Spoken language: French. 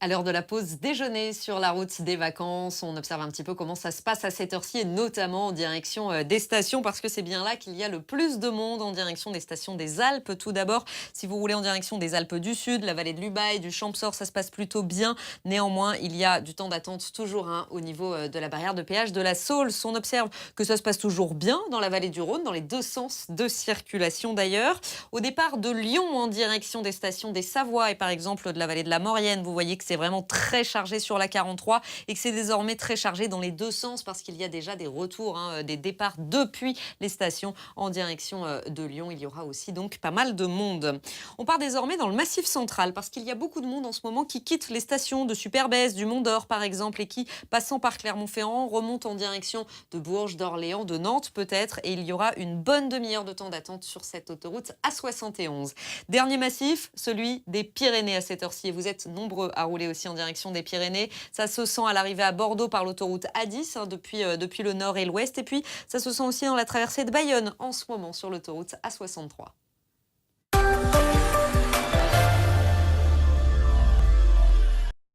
À l'heure de la pause déjeuner sur la route des vacances, on observe un petit peu comment ça se passe à cette heure-ci et notamment en direction des stations parce que c'est bien là qu'il y a le plus de monde en direction des stations des Alpes. Tout d'abord, si vous roulez en direction des Alpes du Sud, la vallée de l'Ubaye, du Champsaur, ça se passe plutôt bien. Néanmoins, il y a du temps d'attente toujours au niveau de la barrière de péage de la Saulce. On observe que ça se passe toujours bien dans la vallée du Rhône, dans les deux sens de circulation d'ailleurs. Au départ de Lyon en direction des stations des Savoies et par exemple de la vallée de la Maurienne, vous voyez que c'est vraiment très chargé sur la 43 et que c'est désormais très chargé dans les deux sens parce qu'il y a déjà des retours, des départs depuis les stations en direction de Lyon. Il y aura aussi donc pas mal de monde. On part désormais dans le Massif central parce qu'il y a beaucoup de monde en ce moment qui quitte les stations de Superbès, du Mont d'Or par exemple et qui, passant par Clermont-Ferrand, remontent en direction de Bourges, d'Orléans, de Nantes peut-être et il y aura une bonne demi-heure de temps d'attente sur cette autoroute A71. Dernier massif, celui des Pyrénées à cette heure-ci. Et vous êtes nombreux à rouler aussi en direction des Pyrénées. Ça se sent à l'arrivée à Bordeaux par l'autoroute A10 depuis le nord et l'ouest. Et puis, ça se sent aussi dans la traversée de Bayonne en ce moment sur l'autoroute A63.